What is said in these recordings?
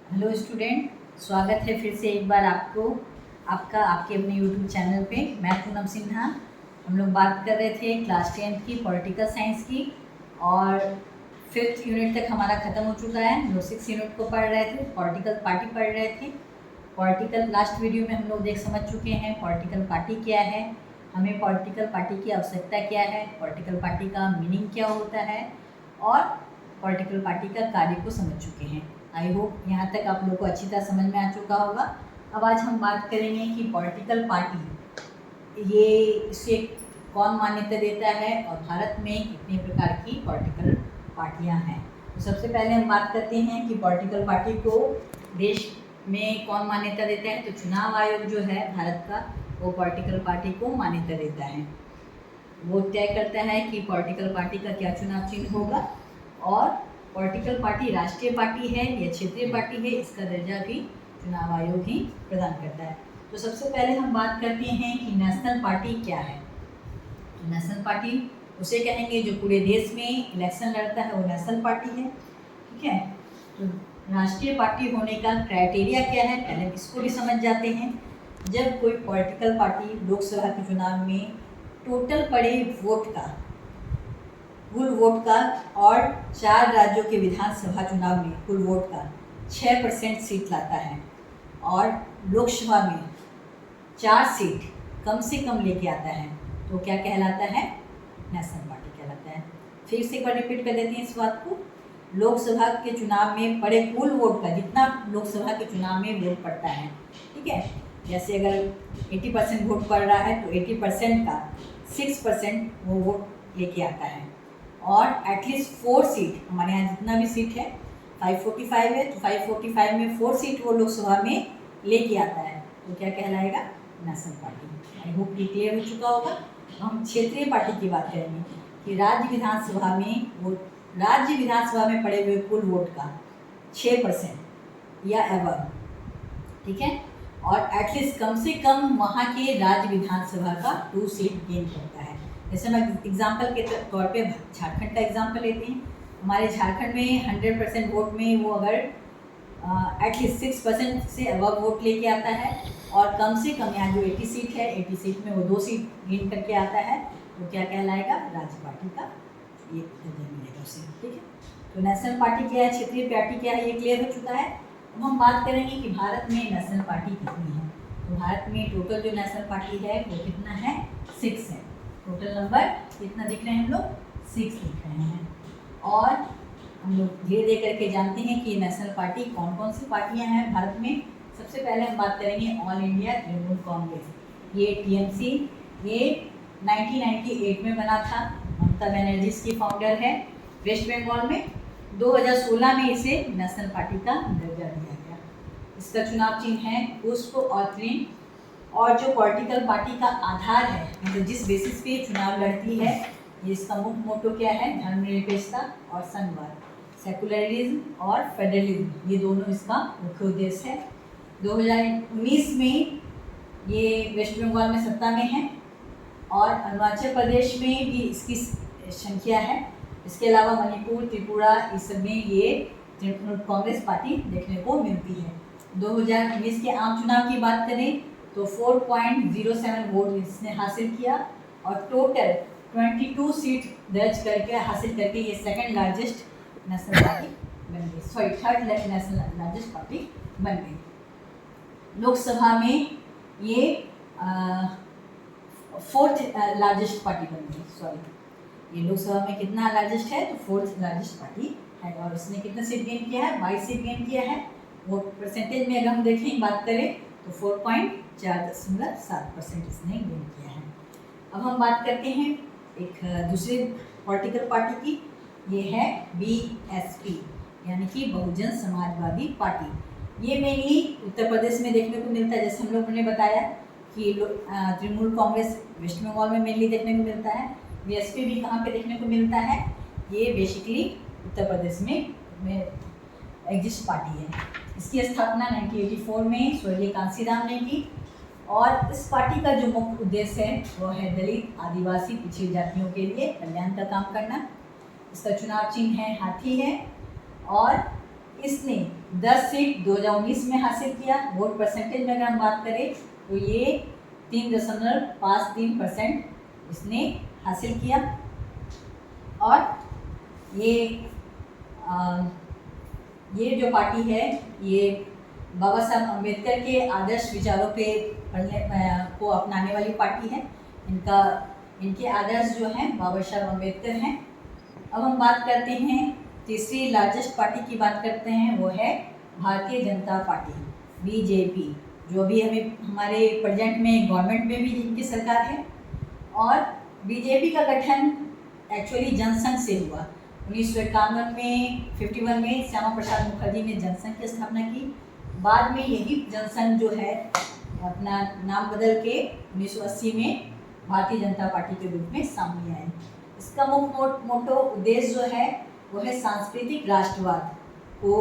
Hello student, स्वागत है फिर से एक बार आपका आपके अपने यूट्यूब चैनल पे। मैं पूनम सिन्हा। हम लोग बात कर रहे थे क्लास 10th की पॉलिटिकल साइंस की और 5th यूनिट तक हमारा ख़त्म हो चुका है। हम लोग 6th यूनिट को पढ़ रहे थे, पॉलिटिकल पार्टी पढ़ रहे थे। पॉलिटिकल लास्ट वीडियो में हम लोग समझ चुके हैं पॉलिटिकल पार्टी क्या है, हमें पॉलिटिकल पार्टी की आवश्यकता क्या है, पॉलिटिकल पार्टी का मीनिंग क्या होता है और पॉलिटिकल पार्टी का कार्य को समझ चुके हैं। आई होप यहाँ तक आप लोग को अच्छी तरह समझ में आ चुका होगा। अब आज हम बात करेंगे कि पॉलिटिकल पार्टी इसे कौन मान्यता देता है और भारत में कितने प्रकार की पॉलिटिकल पार्टियाँ हैं। तो सबसे पहले हम बात करते हैं कि पॉलिटिकल पार्टी को देश में कौन मान्यता देता है। तो चुनाव आयोग जो है भारत का, वो पॉलिटिकल पार्टी को मान्यता देता है। वो तय करता है कि पॉलिटिकल पार्टी का क्या चुनाव चिन्ह होगा और पॉलिटिकल पार्टी राष्ट्रीय पार्टी है या क्षेत्रीय पार्टी है, इसका दर्जा भी चुनाव आयोग ही प्रदान करता है। तो सबसे पहले हम बात करते हैं कि नेशनल पार्टी क्या है। तो नेशनल पार्टी उसे कहेंगे जो पूरे देश में इलेक्शन लड़ता है, वो नेशनल पार्टी है। ठीक है, तो राष्ट्रीय पार्टी होने का क्राइटेरिया क्या है, पहले इसको भी समझ जाते हैं। जब कोई पॉलिटिकल पार्टी लोकसभा के चुनाव में टोटल पड़े वोट का, कुल वोट का और 4 राज्यों के विधानसभा चुनाव में कुल वोट का 6% सीट लाता है और लोकसभा में 4 सीट कम से कम लेके आता है, तो क्या कहलाता है, नेशनल पार्टी कहलाता है। फिर से एक बार रिपीट कर देते हैं इस बात को। लोकसभा के चुनाव में पड़े कुल वोट का, जितना लोकसभा के चुनाव में वोट पड़ता है, ठीक है, जैसे अगर 80% वोट पड़ रहा है तो 80% का 6% वो वोट लेके आता है और एटलीस्ट 4 सीट, हमारे यहाँ जितना भी सीट है 545 है, तो 545 में 4 सीट वो लोकसभा में लेके आता है, तो क्या कहलाएगा, नेशनल पार्टी। आई होप ये क्लियर हो चुका होगा। हम क्षेत्रीय पार्टी की बात करेंगे कि राज्य विधानसभा में पड़े हुए कुल वोट का 6% या एवर, ठीक है, और एटलीस्ट कम से कम वहाँ के राज्य विधानसभा का 2 सीट गेन करता है। जैसे हम एग्जाम्पल के तौर पे झारखंड का एग्जाम्पल लेते हैं। हमारे झारखंड में 100% वोट में वो अगर एटलीस्ट 6% से अबव वोट लेके आता है और कम से कम यहाँ जो 80 सीट है, 80 सीट में वो 2 सीट गेन करके आता है, तो क्या कहलाएगा, राज्य पार्टी का ये दर्जा मिलेगा उसे। ठीक है, तो नेशनल पार्टी क्या है, क्षेत्रीय पार्टी क्या है, ये क्लियर हो चुका है। अब हम बात करेंगे कि भारत में नेशनल पार्टी कितनी है। तो भारत में टोटल जो नेशनल पार्टी है वो कितना है, 6 है। टोटल नंबर कितना दिख रहे हैं, हम लोग 6 दिख रहे हैं। और हम लोग धीरे धीरे करके जानते हैं कि नेशनल पार्टी कौन कौन सी पार्टियां हैं भारत में। सबसे पहले हम बात करेंगे ऑल इंडिया तृणमूल कांग्रेस, ये टीएमसी, ये 1998 में बना था। ममता बनर्जी इसकी फाउंडर है। वेस्ट बंगाल में 2016 में इसे नेशनल पार्टी का दर्जा दिया गया। इसका चुनाव चिन्ह है पुष्प और तृण। और जो पॉलिटिकल पार्टी का आधार है, मतलब जिस बेसिस पे चुनाव लड़ती है, ये इसका मुख्य मोटो क्या है, धर्मनिरपेक्षता और संघवाद, सेकुलरिज्म और फेडरलिज्म, ये दोनों इसका मुख्य उद्देश्य है। 2019 में ये वेस्ट बंगाल में सत्ता में है और अरुणाचल प्रदेश में भी इसकी संख्या है। इसके अलावा मणिपुर, त्रिपुरा, इस सब में ये तृणमूल कांग्रेस पार्टी देखने को मिलती है। 2019 के आम चुनाव की बात करें तो 4.07 वोट इसने हासिल किया और टोटल 22 सीट दर्ज करके हासिल करके ये सेकंड लार्जेस्ट नेशनल पार्टी बन गई, थर्ड नेशनल लार्जेस्ट पार्टी बन गई। लोकसभा में ये 4th लार्जेस्ट पार्टी बन गई। ये लोकसभा में कितना लार्जेस्ट है, तो 4th लार्जेस्ट पार्टी है। और इसने कितना सीट गेन किया है, 22 सीट गेन किया है। वो परसेंटेज में अगर हम देखें, बात करें तो 4.7% इसने गेन किया है। अब हम बात करते हैं एक दूसरी पॉलिटिकल पार्टी की, ये है बीएसपी, यानी कि बहुजन समाजवादी पार्टी। ये मेनली उत्तर प्रदेश में देखने को मिलता है। जैसे हम लोगों ने बताया कि तृणमूल कांग्रेस वेस्ट बंगाल में मेनली देखने को मिलता है, बीएसपी भी कहाँ पे देखने को मिलता है, ये बेसिकली उत्तर प्रदेश में एग्जिस्ट पार्टी है। इसकी स्थापना 1984 में स्वर्गीय कांसीराम ने की और इस पार्टी का जो मुख्य उद्देश्य है वो है दलित, आदिवासी, पिछड़ी जातियों के लिए कल्याण का काम करना। इसका चुनाव चिन्ह है हाथी है और इसने 10 सीट 2019 में हासिल किया। वोट परसेंटेज में अगर हम बात करें तो ये 3.53% इसने हासिल किया। और ये जो पार्टी है ये बाबा साहब अम्बेडकर के आदर्श विचारों पे को अपनाने वाली पार्टी है। इनके आदर्श जो हैं बाबा साहब अम्बेडकर हैं। अब हम बात करते हैं तीसरी लार्जेस्ट पार्टी की बात करते हैं, वो है भारतीय जनता पार्टी बीजेपी, जो अभी हमारे प्रेजेंट में गवर्नमेंट में भी इनकी सरकार है। और बीजेपी का गठन एक्चुअली जनसंघ से हुआ। 1951 में 51 में श्यामा प्रसाद मुखर्जी ने जनसंघ की स्थापना की। बाद में यही जनसंघ जो है अपना नाम बदल के 1980 में भारतीय जनता पार्टी के रूप में सामने आए। इसका मुख्य मोटो उद्देश्य जो है वो है सांस्कृतिक राष्ट्रवाद को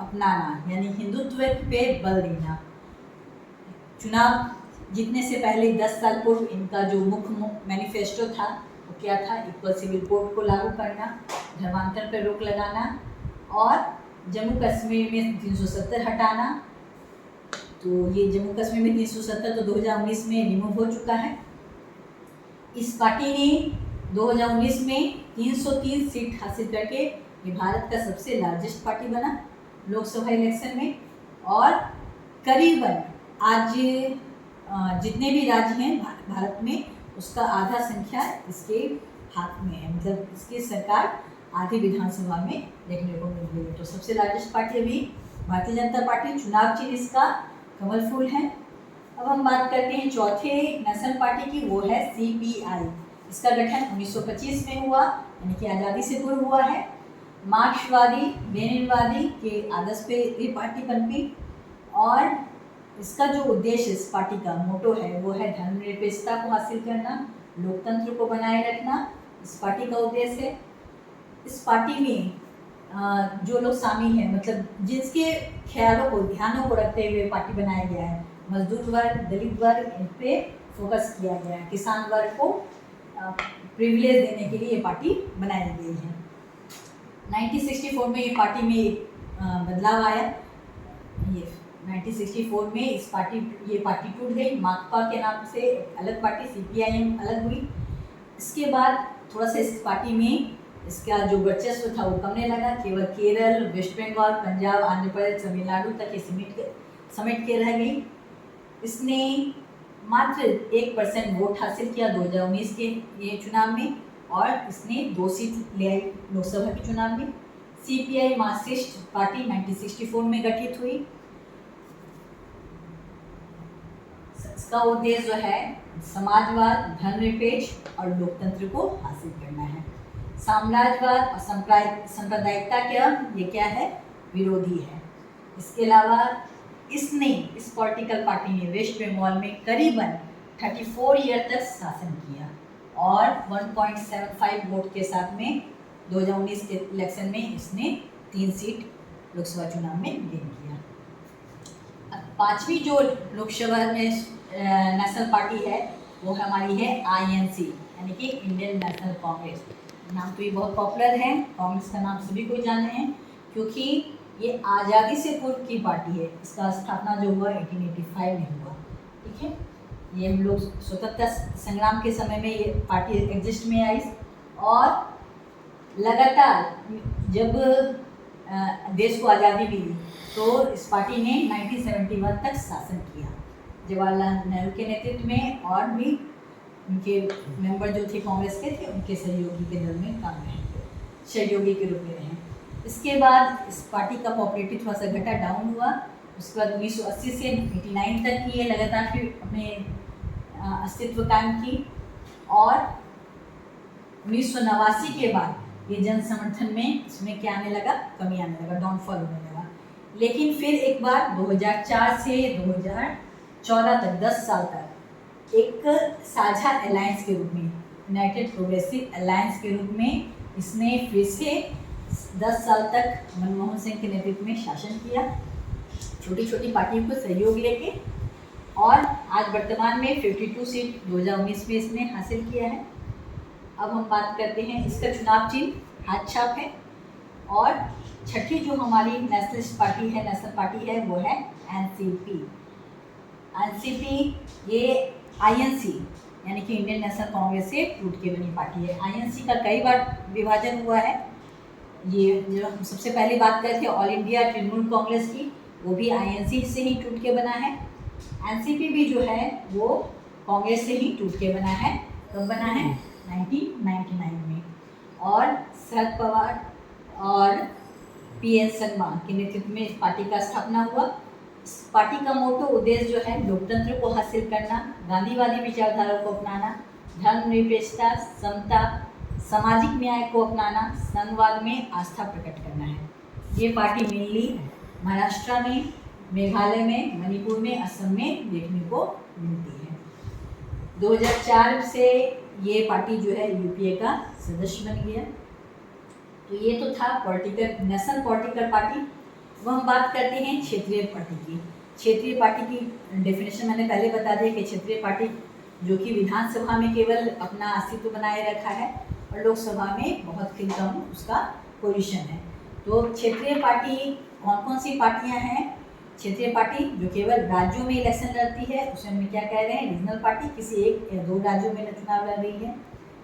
अपनाना, यानी हिंदुत्व पे बल देना। चुनाव जीतने से पहले 10 साल पूर्व इनका जो मुख्य मैनिफेस्टो था वो क्या था? इक्वल सिविल कोड को लागू करना, धर्मांतर पर रोक लगाना और जम्मू कश्मीर में 370 हटाना। तो ये जम्मू कश्मीर में 370 तो 2019 में रिमूव हो चुका है। इस पार्टी ने 2019 में 303 सीट हासिल करके ये भारत का सबसे लार्जेस्ट पार्टी बना लोकसभा इलेक्शन में। और करीबन आज जितने भी राज्य हैं भारत में उसका आधा संख्या इसके हाथ में है, मतलब इसकी सरकार आधी विधानसभा में देखने को मिल रही है। तो सबसे लार्जेस्ट पार्टी अभी भारतीय जनता पार्टी, चुनाव चिन्ह इसका कमल फूल है। अब हम बात करते हैं चौथे नेशनल पार्टी की, वो है CPI। इसका गठन 1925 में हुआ, यानी कि आज़ादी से पूर्व हुआ है। मार्क्सवादी लेनिनवादी के आदर्श पे ये पार्टी बनती। और इसका जो उद्देश्य इस पार्टी का मोटो है वो है धर्मनिरपेक्षता को हासिल करना, लोकतंत्र को बनाए रखना। इस पार्टी का उद्देश्य है। इस पार्टी में जो लोग शामिल हैं, मतलब जिसके ख्यालों को ध्यानों को रखते हुए पार्टी बनाया गया है, मजदूर वर्ग, दलित वर्ग, इन पे फोकस किया गया है। किसान वर्ग को प्रिविलेज देने के लिए ये पार्टी बनाई गई है। 1964 में ये पार्टी में बदलाव आया। ये 1964 में ये पार्टी टूट गई। माकपा के नाम से अलग पार्टी CPIM अलग हुई। इसके बाद थोड़ा सा इस पार्टी में इसका जो वर्चस्व था वो कमने लगा। केवल केरल, वेस्ट बंगाल, पंजाब, आंध्र प्रदेश, तमिलनाडु तक ये समेट के रह गई। इसने मात्र 1% वोट हासिल किया 2019 के ये चुनाव में, और इसने 2 सीट ले आई लोकसभा के चुनाव में। CPI मार्क्सिस्ट पार्टी 1964 में गठित हुई। इसका उद्देश्य जो है समाजवाद, धर्मनिरपेक्ष और लोकतंत्र को हासिल करना है। साम्राज्यवाद और सांप्रदायिकता का ये क्या है? विरोधी है। इसके अलावा इस पॉलिटिकल पार्टी ने वेस्ट बंगाल में करीबन 34 ईयर तक शासन किया और 1.75 वोट के साथ में 2019 के इलेक्शन में इसने 3 सीट लोकसभा चुनाव में गेन किया। अब 5वीं जो लोकसभा में नेशनल पार्टी है वो हमारी है INC, यानी कि इंडियन नेशनल कांग्रेस। नाम तो ये बहुत पॉपुलर है, कांग्रेस का नाम सभी कोई जानते हैं, क्योंकि ये आज़ादी से पूर्व की पार्टी है। इसका स्थापना जो हुआ 1885 में हुआ। ठीक है, ये हम लोग स्वतंत्रता संग्राम के समय में ये पार्टी एग्जिस्ट में आई। और लगातार जब देश को आज़ादी मिली तो इस पार्टी ने 1971 तक शासन किया, जवाहरलाल नेहरू के नेतृत्व में। और भी उनके मेंबर जो थे कांग्रेस के थे, उनके सहयोगी के दल में काम रहे, सहयोगी के रूप में रहे। इसके बाद इस पार्टी का पॉपुलैरिटी थोड़ा सा घटा, डाउन हुआ। उसके बाद 1980 से 89 तक ये लगातार फिर अपने अस्तित्व कायम की। और 1989 के बाद ये जन समर्थन में इसमें क्या आने लगा? कमी आने लगा, डाउनफॉल होने लगा। लेकिन फिर एक बार 2004 से 2014 तक 10 साल तक एक साझा अलायंस के रूप में, यूनाइटेड प्रोग्रेसिव अलायंस के रूप में इसने फिर से 10 साल तक मनमोहन सिंह के नेतृत्व में शासन किया, छोटी छोटी पार्टियों को सहयोग लेके। और आज वर्तमान में 52 सीट 2019 में इसने हासिल किया है। अब हम बात करते हैं, इसका चुनाव चिन्ह हाथ छाप है। और छठी जो हमारी नेशनलिस्ट पार्टी है, नेशनल पार्टी है, वो है एनसीपी। एनसीपी ये आईएनसी यानी कि इंडियन नेशनल कांग्रेस से टूट के बनी पार्टी है। आईएनसी का कई बार विभाजन हुआ है। ये जो हम सबसे पहले बात कर रहे थे ऑल इंडिया तृणमूल कांग्रेस की, वो भी आईएनसी से ही टूट के बना है। एनसीपी भी जो है वो कांग्रेस से ही टूट के बना है। कब बना है? 1999 में। और शरद पवार और पीएन शर्मा के नेतृत्व में इस पार्टी का स्थापना हुआ। इस पार्टी का मोटो उद्देश्य जो है लोकतंत्र को हासिल करना, गांधीवादी विचारधारा को अपनाना, धर्मनिरपेक्षता, समता, सामाजिक न्याय को अपनाना, संघवाद में आस्था प्रकट करना है। ये पार्टी मेनली महाराष्ट्र में, मेघालय में, मणिपुर में, असम में देखने को मिलती है। 2004 से ये पार्टी जो है यूपीए का सदस्य बन गया। तो ये तो था पॉलिटिकल, नेशनल पॉलिटिकल पार्टी। वो हम बात करते हैं क्षेत्रीय पार्टी की। क्षेत्रीय पार्टी की डेफिनेशन मैंने पहले बता दिया कि क्षेत्रीय पार्टी जो कि विधानसभा में केवल अपना अस्तित्व बनाए रखा है और लोकसभा में बहुत ही कम उसका पोजीशन है। तो क्षेत्रीय पार्टी कौन कौन सी पार्टियां हैं? क्षेत्रीय पार्टी जो केवल राज्यों में इलेक्शन लड़ती है, उसे हम क्या कह रहे हैं? रीजनल पार्टी, किसी एक या दो राज्यों में चुनाव लड़ रही है।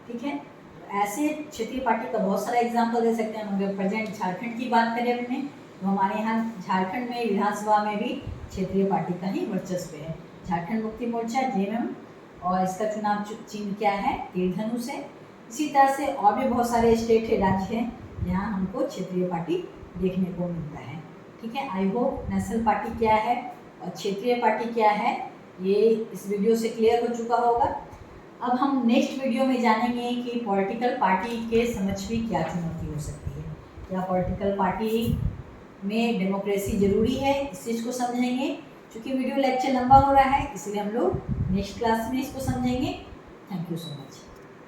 ठीक है, ऐसे क्षेत्रीय पार्टी का बहुत सारा एग्जाम्पल दे सकते हैं। अगर प्रेजेंट झारखंड की बात करें अपने, तो हमारे यहाँ झारखंड में विधानसभा में भी क्षेत्रीय पार्टी का ही वर्चस्व है। झारखंड मुक्ति मोर्चा जेएमएम, और इसका चुनाव चिन्ह क्या है? तीर धनुष है। इसी तरह से और भी बहुत सारे स्टेट है, राज्य हैं जहाँ हमको क्षेत्रीय पार्टी देखने को मिलता है। ठीक है, आई होप नेशनल पार्टी क्या है और क्षेत्रीय पार्टी क्या है ये इस वीडियो से क्लियर हो चुका होगा। अब हम नेक्स्ट वीडियो में जानेंगे कि पॉलिटिकल पार्टी के समक्ष भी क्या चुनौती हो सकती है। क्या पॉलिटिकल पार्टी में डेमोक्रेसी जरूरी है, इस चीज़ को समझेंगे। क्योंकि वीडियो लेक्चर लंबा हो रहा है, इसलिए हम लोग नेक्स्ट क्लास में इसको समझेंगे। Thank you so much.